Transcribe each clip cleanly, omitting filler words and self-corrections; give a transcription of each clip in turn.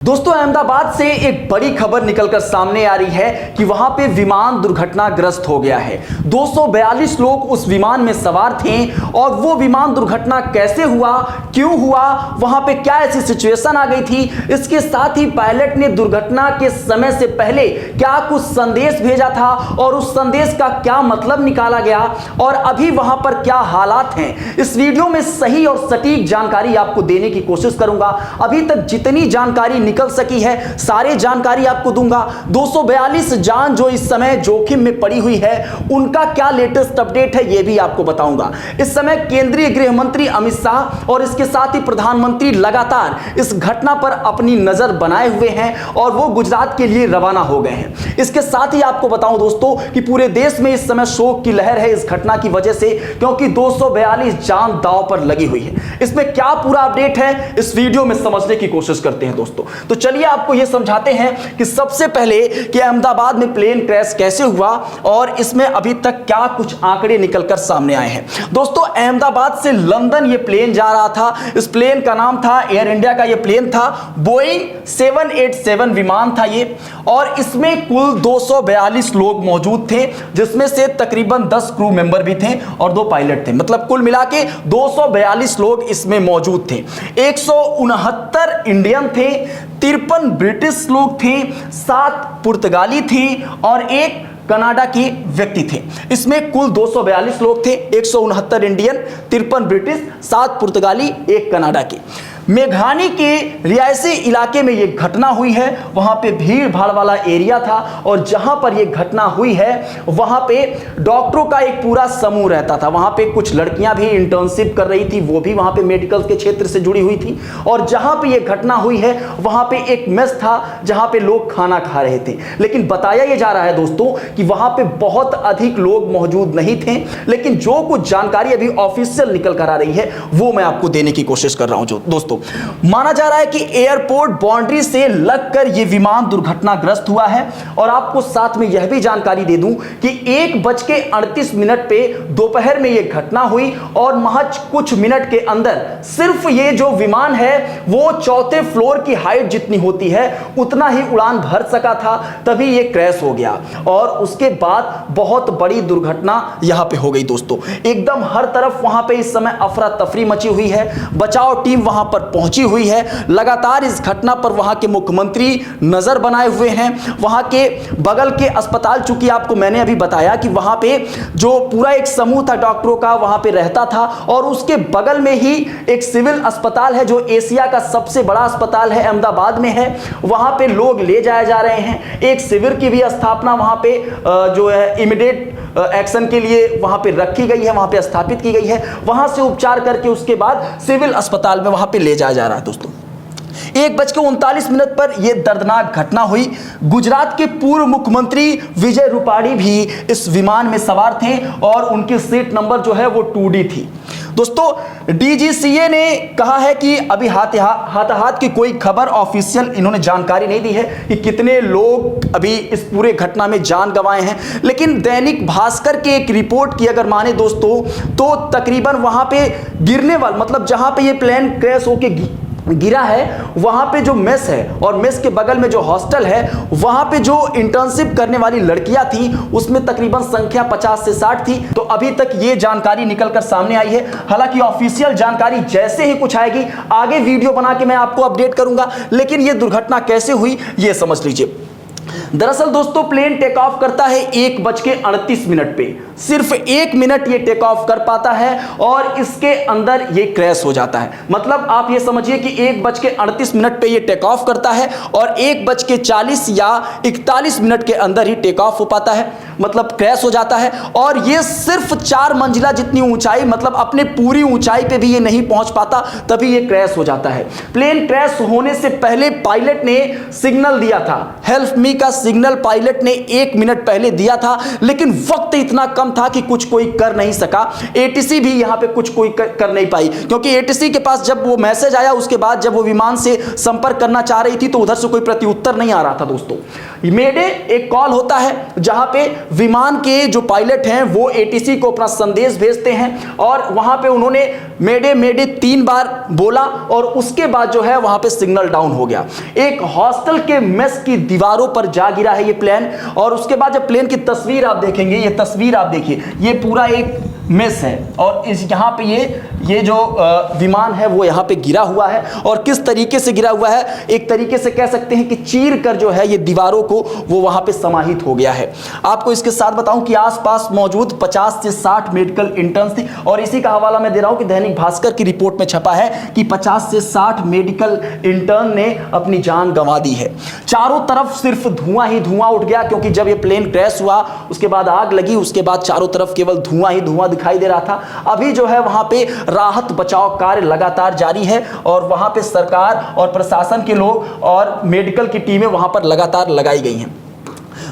दोस्तों अहमदाबाद से एक बड़ी खबर निकलकर सामने आ रही है कि वहां पे विमान दुर्घटनाग्रस्त हो गया है। 242 लोग उस विमान में सवार थे और वो विमान दुर्घटना कैसे हुआ, क्यों हुआ, वहां पे क्या ऐसी सिचुएशन आ गई थी, इसके साथ ही पायलट ने दुर्घटना के समय से पहले क्या कुछ संदेश भेजा था और उस संदेश का क्या मतलब निकाला गया और अभी वहां पर क्या हालात हैं, इस वीडियो में सही और सटीक जानकारी आपको देने की कोशिश करूंगा। अभी तक जितनी जानकारी निकल सकी है सारी जानकारी आपको दूंगा। 242 जान जो इस समय जोखिम में पड़ी हुई है उनका क्या लेटेस्ट अपडेट है यह भी आपको बताऊंगा। इस समय केंद्रीय गृह मंत्री अमित शाह और इसके साथ ही प्रधानमंत्री लगातार इस घटना पर अपनी नजर बनाए हुए हैं और वो गुजरात के लिए रवाना हो गए हैं। इसके साथ ही आपको बताऊं दोस्तों कि पूरे देश में इस समय शोक की लहर है इस घटना की वजह से, क्योंकि 242 जान दांव पर लगी हुई है। इसमें क्या पूरा अपडेट है इस वीडियो में समझने की कोशिश करते हैं दोस्तों। तो चलिए आपको यह समझाते हैं कि सबसे पहले कि अहमदाबाद में प्लेन क्रैश कैसे हुआ और इसमें अभी तक क्या कुछ आंकड़े निकलकर सामने आए हैं। दोस्तों अहमदाबाद से लंदन यह प्लेन जा रहा था। इस प्लेन का नाम था एयर इंडिया का, यह प्लेन था बोइंग 787 विमान था ये, और इसमें कुल 242 लोग मौजूद थे जिसमें से तकरीबन 10 क्रू मेंबर भी थे और 2 पायलट थे। मतलब कुल मिला के 242 लोग इसमें मौजूद थे। 169 इंडियन थे, 53 ब्रिटिश लोग थे, 7 पुर्तगाली थे और 1 कनाडा के व्यक्ति थे। इसमें कुल 242 लोग थे, 169 इंडियन, 53 ब्रिटिश, 7 पुर्तगाली, 1 कनाडा के। मेघानी के रियासी इलाके में यह घटना हुई है। वहां पे भीड़ भाड़ वाला एरिया था और जहां पर यह घटना हुई है वहां पे डॉक्टरों का एक पूरा समूह रहता था। वहां पे कुछ लड़कियां भी इंटर्नशिप कर रही थी, वो भी वहां पे मेडिकल के क्षेत्र से जुड़ी हुई थी। और जहां पे यह घटना हुई है वहां पे एक मेस था जहां पे लोग खाना खा रहे थे। लेकिन बताया यह जा रहा है दोस्तों कि वहां पे बहुत अधिक लोग मौजूद नहीं थे। लेकिन जो कुछ जानकारी अभी ऑफिशियल निकल कर आ रही है वो मैं आपको देने की कोशिश कर रहा हूं। दोस्तों माना जा रहा है कि एयरपोर्ट बाउंड्री से लगकर यह विमान दुर्घटनाग्रस्त हुआ है। और आपको साथ में यह भी जानकारी दे दूं कि 1:38 पे दोपहर में यह घटना हुई और महज कुछ मिनट के अंदर सिर्फ यह जो विमान है वो 4थे फ्लोर की हाइट जितनी होती है उतना ही उड़ान भर सका था, तभी यह क्रैश हो गया और उसके बाद बहुत बड़ी दुर्घटना यहां पे हो गई दोस्तों। एकदम हर तरफ वहां पे इस समय अफरा तफरी मची हुई है, बचाव टीम वहां पर पहुंची हुई है। लगातार इस घटना पर वहां के मुख्यमंत्री नजर बनाए हुए हैं। वहां के बगल के अस्पताल, चूंकि आपको मैंने अभी बताया कि वहां पे जो पूरा एक समूह था डॉक्टरों का वहां पे रहता था और उसके बगल में ही एक सिविल अस्पताल है जो एशिया का सबसे बड़ा अस्पताल है, अहमदाबाद में है। वहां पे लोग ले जाए जा रहे हैं। एक शिविर की भी स्थापना वहां पे जो है इमीडिएट एक्शन के लिए वहां पे रखी गई है, वहां पे स्थापित की गई है। वहां से उपचार करके उसके बाद सिविल अस्पताल में वहां पे ले जाया जा रहा है दोस्तों। 1:39 पर यह दर्दनाक घटना हुई। गुजरात के पूर्व मुख्यमंत्री विजय रूपाणी भी इस विमान में सवार थे और उनकी सीट नंबर जो है वो 2D थी। दोस्तों डीजीसीए ने कहा है कि अभी हाथाहाथ की कोई खबर ऑफिशियल इन्होंने जानकारी नहीं दी है कि कितने लोग अभी इस पूरे घटना में जान गंवाए हैं। लेकिन दैनिक भास्कर के एक रिपोर्ट की अगर माने दोस्तों तो तकरीबन वहां पे गिरने वाला, मतलब जहां पे ये प्लेन क्रैश होके गिरा है वहां पे जो मेस है और मेस के बगल में जो हॉस्टल है वहां पे जो इंटर्नशिप करने वाली लड़कियां थी उसमें तकरीबन संख्या 50 से 60 थी। तो अभी तक ये जानकारी निकलकर सामने आई है। हालांकि ऑफिशियल जानकारी जैसे ही कुछ आएगी आगे वीडियो बना के मैं आपको अपडेट करूंगा। लेकिन ये दुर्घटना कैसे हुई ये समझ लीजिए। दरअसल दोस्तों प्लेन टेक ऑफ करता है 1:38 पे, सिर्फ 1 मिनट ये टेक ऑफ कर पाता है और इसके अंदर ये क्रैश हो जाता है। मतलब आप ये समझिए कि 1:38 पे ये टेक ऑफ करता है और 1:40 या 41 मिनट के अंदर ही टेक ऑफ हो पाता है, मतलब क्रैश हो जाता है। और ये सिर्फ 4 मंजिला जितनी ऊंचाई, मतलब अपने पूरी ऊंचाई पे भी ये नहीं पहुंच पाता, तभी ये क्रैश हो जाता है। प्लेन क्रैश होने से पहले पायलट ने सिग्नल दिया था, हेल्प मी का सिग्नल पायलट ने 1 मिनट पहले दिया था, लेकिन वक्त इतना कम था कि कुछ कोई कर नहीं सका। एटीसी भी यहां पे कुछ कोई कर नहीं पाई, क्योंकि एटीसी के पास जब वो मैसेज आया उसके बाद जब वो विमान से संपर्क करना चाह रही थी तो उधर से कोई प्रत्युत्तर नहीं आ रहा था दोस्तों। मेडे एक कॉल होता है जहां पे विमान के जो पायलट हैं वो एटीसी को अपना संदेश भेजते हैं और वहां पे उन्होंने मेडे मेडे 3 बार बोला और उसके बाद जो है वहां पे सिग्नल डाउन हो गया। एक हॉस्टल के मेस की दीवारों पर जा गिरा है ये प्लेन। और उसके बाद जब प्लेन की तस्वीर आप देखेंगे, ये तस्वीर आप देखिए, ये पूरा एक मेस है और इस यहाँ पे ये जो विमान है वो यहाँ पे गिरा हुआ है। और किस तरीके से गिरा हुआ है, एक तरीके से कह सकते हैं कि चीर कर जो है ये दीवारों को वो वहाँ पे समाहित हो गया है। आपको इसके साथ बताऊं कि आसपास मौजूद 50 से 60 मेडिकल इंटर्न्स थी और इसी का हवाला मैं दे रहा हूं कि दैनिक भास्कर की रिपोर्ट में छपा है कि 50 से 60 मेडिकल इंटर्न ने अपनी जान गंवा दी है। चारों तरफ सिर्फ धुआं ही धुआं उठ गया, क्योंकि जब ये प्लेन क्रैश हुआ उसके बाद आग लगी, उसके बाद चारों तरफ केवल धुआं ही धुआं दिखाई दे रहा था। अभी जो है वहां पे राहत बचाव कार्य लगातार जारी है और वहां पे सरकार और प्रशासन के लोग और मेडिकल की टीमें वहां पर लगातार लगाई गई हैं।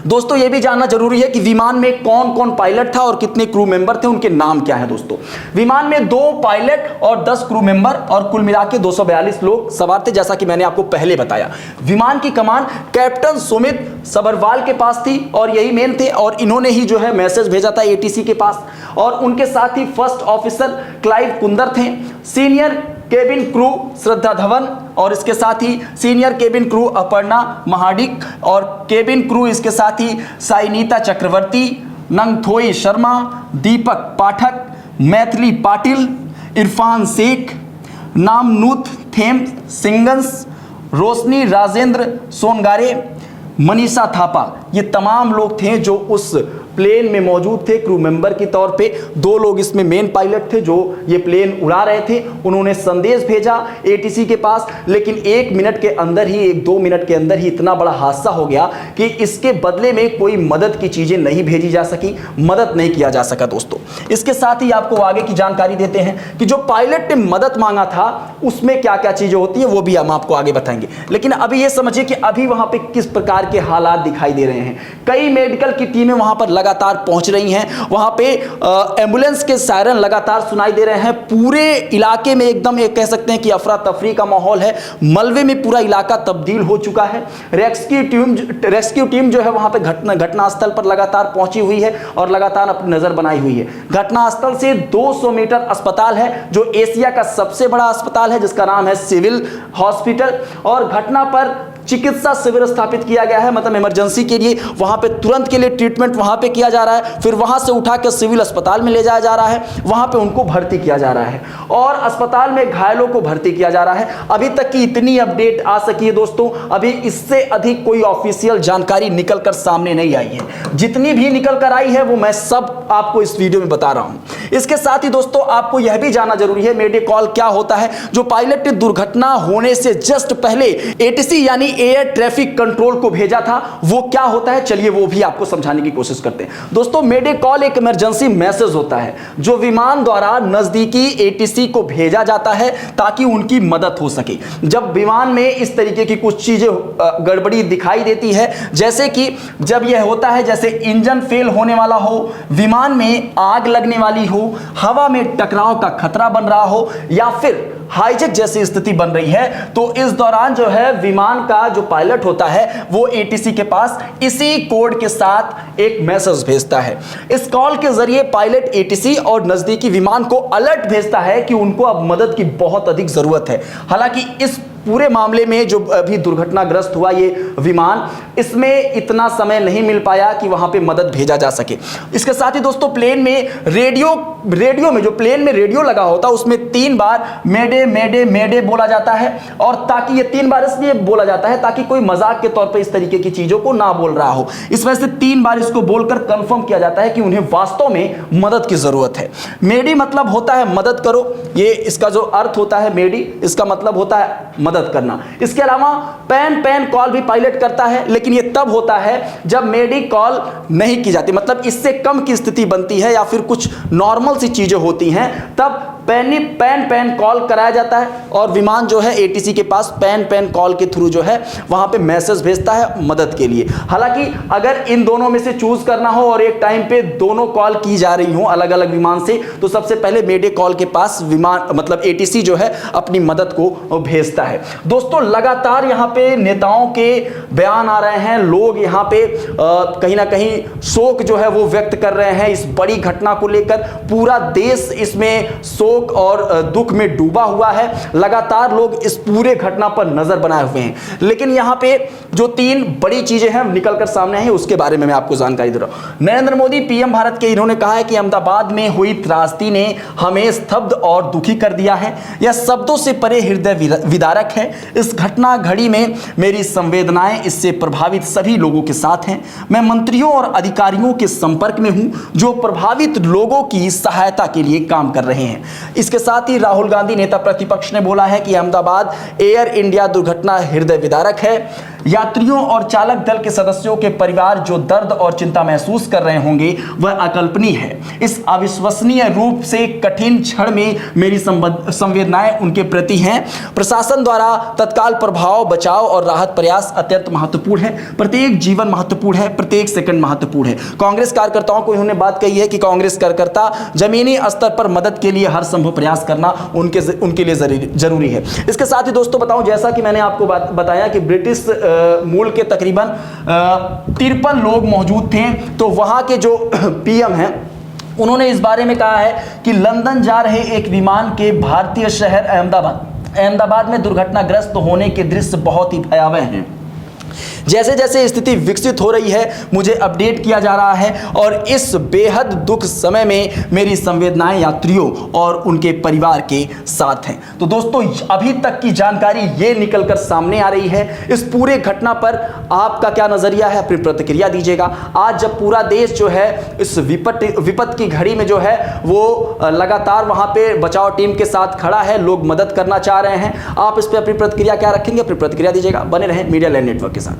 दोस्तों ये भी जानना जरूरी है कि विमान में कौन कौन पायलट था और कितने क्रू मेंबर थे, उनके नाम क्या हैं। दोस्तों विमान में 2 पायलट और 10 क्रू मेंबर और कुल मिला के 242 लोग सवार थे, जैसा कि मैंने आपको पहले बताया। विमान की कमान कैप्टन सुमित सबरवाल के पास थी और यही मेन थे और इन्होंने ही जो है मैसेज भेजा था एटीसी के पास। और उनके साथ ही फर्स्ट ऑफिसर क्लाइव कुंदर थे, senior cabin crew Shraddha Dhawan और इसके साथ ही senior cabin crew Aparna Mahadik और केबिन क्रू इसके साथ ही साइनीता चक्रवर्ती, नंगथोई शर्मा, दीपक पाठक, मैथिली पाटिल, इरफान शेख, नामनूत थेम सिंगंस, रोशनी राजेंद्र सोनगारे, मनीषा थापा, ये तमाम लोग थे जो उस प्लेन में मौजूद थे क्रू मेंबर के तौर पे। 2 लोग इसमें मेन पायलट थे जो ये प्लेन उड़ा रहे थे। उन्होंने संदेश भेजा एटीसी के पास, लेकिन 1 मिनट के अंदर ही 1-2 मिनट के अंदर ही इतना बड़ा हादसा हो गया कि इसके बदले में कोई मदद की चीजें नहीं भेजी जा सकी, मदद नहीं किया जा सका। दोस्तों इसके साथ ही आपको आगे की जानकारी देते हैं कि जो पायलट ने मदद मांगा था उसमें क्या क्या चीजें होती है वो भी हम आपको आगे बताएंगे। लेकिन अभी ये समझिए कि अभी वहां पे किस प्रकार के हालात दिखाई दे रहे हैं। कई मेडिकल की टीमें वहां पर लगातार पहुंच रही हैं। वहां पे एम्बुलेंस के सायरन लगातार सुनाई दे रहे हैं। पूरे इलाके में एकदम एक कह सकते हैं कि अफरा तफरी का माहौल है। मलबे में पूरा इलाका तब्दील हो चुका है। रेस्क्यू टीम जो है वहां पे घटना स्थल पर लगातार पहुंची हुई है और लगातार अपनी नजर बनाई हुई है। घटना स्थल से 200 मीटर अस्पताल है जो एशिया का सबसे बड़ा अस्पताल है, जिसका नाम है सिविल हॉस्पिटल। और घटना पर चिकित्सा शिविर स्थापित किया गया है, मतलब इमरजेंसी के लिए वहां पे तुरंत के लिए ट्रीटमेंट वहां पे किया जा रहा है। फिर वहां से उठा के सिविल अस्पताल में ले जाया जा रहा है, वहां पे उनको भर्ती किया जा रहा है और अस्पताल में घायलों को भर्ती किया जा रहा है। अभी तक की इतनी अपडेट आ सकी है दोस्तों, अभी इससे अधिक कोई ऑफिशियल जानकारी निकल कर सामने नहीं आई है। जितनी भी निकल कर आई है वो मैं सब आपको इस वीडियो में बता रहा हूं। इसके साथ ही दोस्तों आपको यह भी जानना जरूरी है मेडे कॉल क्या होता है। जो पायलट ने दुर्घटना होने से जस्ट पहले एटीसी यानी एयर ट्रैफिक कंट्रोल को भेजा था वो क्या होता है, चलिए वो भी आपको समझाने की कोशिश करते हैं। दोस्तों मेडे कॉल एक इमरजेंसी मैसेज होता है जो विमान द्वारा नजदीकी एटीसी को भेजा जाता है ताकि उनकी मदद हो सके। जब विमान में इस तरीके की कुछ चीजें गड़बड़ी दिखाई देती है, जैसे कि जब यह होता है जैसे इंजन फेल होने वाला हो, विमान में आग लगने वाली हो, हवा में टकराव का खतरा बन रहा हो या फिर हाईजेक जैसी स्थिति बन रही है, तो इस दौरान जो है विमान का जो पायलट होता है वो एटीसी के पास इसी कोड के साथ एक मैसेज भेजता है। इस कॉल के जरिए पायलट एटीसी और नजदीकी विमान को अलर्ट भेजता है कि उनको अब मदद की बहुत अधिक जरूरत है। हालांकि इस पूरे मामले में जो अभी दुर्घटनाग्रस्त हुआ ये विमान, इसमें इतना समय नहीं मिल पाया कि वहां पे मदद भेजा जा सके। इसके साथ ही दोस्तों प्लेन में रेडियो में जो प्लेन में रेडियो लगा होता है उसमें 3 बार मेडे मेडे मेडे बोला जाता है। और ताकि ये 3 बार इसलिए बोला जाता है ताकि कोई मजाक के तौर पे इस तरीके की चीजों को ना बोल रहा हो। इस वजह से 3 बार इसको बोलकर कंफर्म किया जाता है कि उन्हें वास्तव में मदद की जरूरत है। मेडी मतलब होता है मदद करो, ये इसका जो अर्थ होता है मेडी, इसका मतलब होता है मदद करना। इसके अलावा पैन कॉल भी पायलट करता है, लेकिन ये तब होता है जब मेडी कॉल नहीं की जाती, मतलब इससे कम की स्थिति बनती है या फिर कुछ नॉर्मल सी चीजें होती हैं, तब पैन कॉल कराया जाता है और विमान जो है एटीसी के पास पैन कॉल के थ्रू जो है वहां पे मैसेज भेजता है मदद के लिए। हालांकि अगर इन दोनों में से चूज करना हो और एक टाइम पे दोनों कॉल की जा रही हो अलग अलग विमान से, तो सबसे पहले मेडे कॉल के पास विमान मतलब एटीसी जो है अपनी मदद को भेजता है। दोस्तों लगातार यहाँ पे नेताओं के बयान आ रहे हैं, लोग यहाँ पे कहीं ना कहीं शोक जो है वो व्यक्त कर रहे हैं इस बड़ी घटना को लेकर। पूरा देश इसमें शोक शोक और दुख में डूबा हुआ है। लगातार लोग इस पूरे घटना पर नजर बनाए हुए हैं। लेकिन यहां पे जो 3 बड़ी चीजें हैं निकलकर सामने आई उसके बारे में मैं आपको जानकारी दे रहा हूं। नरेंद्र मोदी पीएम भारत के, इन्होंने कहा है कि अहमदाबाद में हुई त्रासदी ने हमें स्तब्ध और दुखी कर दिया है। यह शब्दों से परे हृदय विदारक है। इस घटना घड़ी में मेरी संवेदनाएं इससे प्रभावित सभी लोगों के साथ हैं। मैं मंत्रियों और अधिकारियों के संपर्क में हूं जो प्रभावित लोगों की सहायता के लिए काम कर रहे हैं। इसके साथ ही राहुल गांधी, नेता प्रतिपक्ष, ने बोला है कि अहमदाबाद एयर इंडिया दुर्घटना हृदय विदारक है। यात्रियों और चालक दल के सदस्यों के परिवार जो दर्द और चिंता महसूस कर रहे होंगे वह अकल्पनीय है। इस अविश्वसनीय रूप से कठिन क्षण में मेरी संवेदनाएं उनके प्रति हैं। प्रशासन द्वारा तत्काल प्रभाव, बचाव और राहत प्रयास अत्यंत महत्वपूर्ण है। प्रत्येक जीवन महत्वपूर्ण है, प्रत्येक सेकंड महत्वपूर्ण है। कांग्रेस कार्यकर्ताओं को इन्होंने बात कही है कि कांग्रेस कार्यकर्ता जमीनी स्तर पर मदद के लिए हर संभव प्रयास करना उनके लिए जरूरी है। इसके साथ ही दोस्तों बताऊं, जैसा कि मैंने आपको बताया कि ब्रिटिश मूल के तकरीबन 53 लोग मौजूद थे। तो वहां के जो पीएम हैं उन्होंने इस बारे में कहा है कि लंदन जा रहे एक विमान के भारतीय शहर अहमदाबाद में दुर्घटनाग्रस्त होने के दृश्य बहुत ही भयावह हैं। जैसे जैसे स्थिति विकसित हो रही है मुझे अपडेट किया जा रहा है और इस बेहद दुख समय में मेरी संवेदनाएं यात्रियों और उनके परिवार के साथ हैं। तो दोस्तों अभी तक की जानकारी ये निकलकर सामने आ रही है। इस पूरे घटना पर आपका क्या नजरिया है, अपनी प्रतिक्रिया दीजिएगा। आज जब पूरा देश जो है इस विपत्त की घड़ी में जो है वो लगातार वहां पे बचाव टीम के साथ खड़ा है, लोग मदद करना चाह रहे हैं। आप इस पर अपनी प्रतिक्रिया क्या रखेंगे, अपनी प्रतिक्रिया दीजिएगा। बने रहें मीडिया लैंड नेटवर्क के साथ।